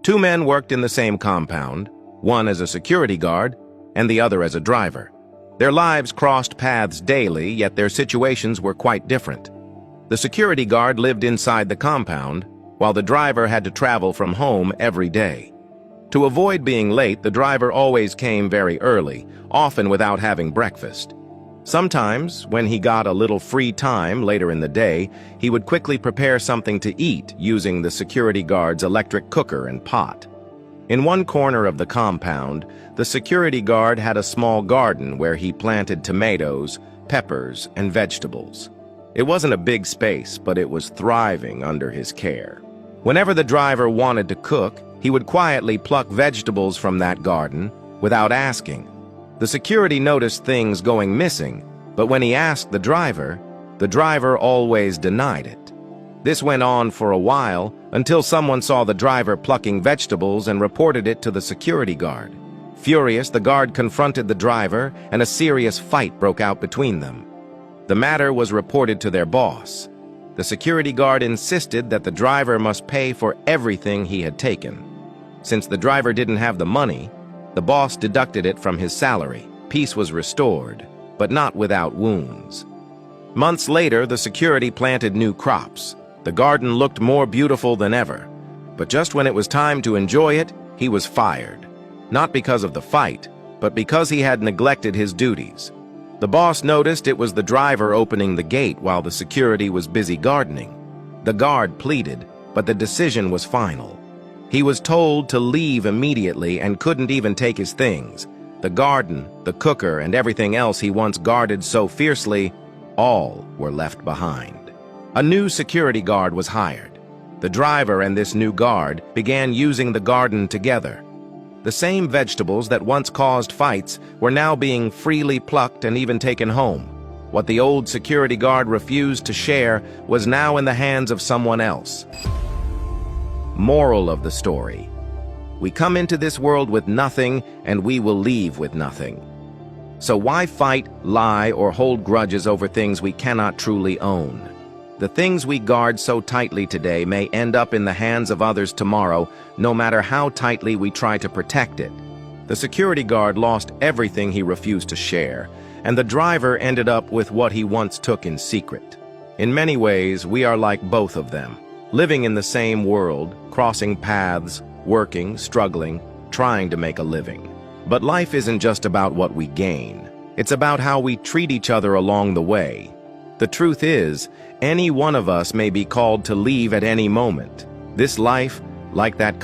Two men worked in the same compound, one as a security guard and the other as a driver. Their lives crossed paths daily, yet their situations were quite different. The security guard lived inside the compound, while the driver had to travel from home every day. To avoid being late, the driver always came very early, often without having breakfast. Sometimes, when he got a little free time later in the day, he would quickly prepare something to eat using the security guard's electric cooker and pot. In one corner of the compound, the security guard had a small garden where he planted tomatoes, peppers, and vegetables. It wasn't a big space, but it was thriving under his care. Whenever the driver wanted to cook, he would quietly pluck vegetables from that garden without asking. The security noticed things going missing, but when he asked the driver always denied it. This went on for a while until someone saw the driver plucking vegetables and reported it to the security guard. Furious, the guard confronted the driver and a serious fight broke out between them. The matter was reported to their boss. The security guard insisted that the driver must pay for everything he had taken. Since the driver didn't have the money, the boss deducted it from his salary. Peace was restored, but not without wounds. Months later, the security planted new crops. The garden looked more beautiful than ever, but just when it was time to enjoy it, he was fired. Not because of the fight, but because he had neglected his duties. The boss noticed it was the driver opening the gate while the security was busy gardening. The guard pleaded, but the decision was final. He was told to leave immediately and couldn't even take his things. The garden, the cooker, and everything else he once guarded so fiercely, all were left behind. A new security guard was hired. The driver and this new guard began using the garden together. The same vegetables that once caused fights were now being freely plucked and even taken home. What the old security guard refused to share was now in the hands of someone else. Moral of the story: we come into this world with nothing, and we will leave with nothing. So why fight, lie, or hold grudges over things we cannot truly own? The things we guard so tightly today may end up in the hands of others tomorrow, no matter how tightly we try to protect it. The security guard lost everything he refused to share, and the driver ended up with what he once took in secret. In many ways, we are like both of them, living in the same world, crossing paths, working, struggling, trying to make a living. But life isn't just about what we gain. It's about how we treat each other along the way. The truth is, any one of us may be called to leave at any moment. This life, like that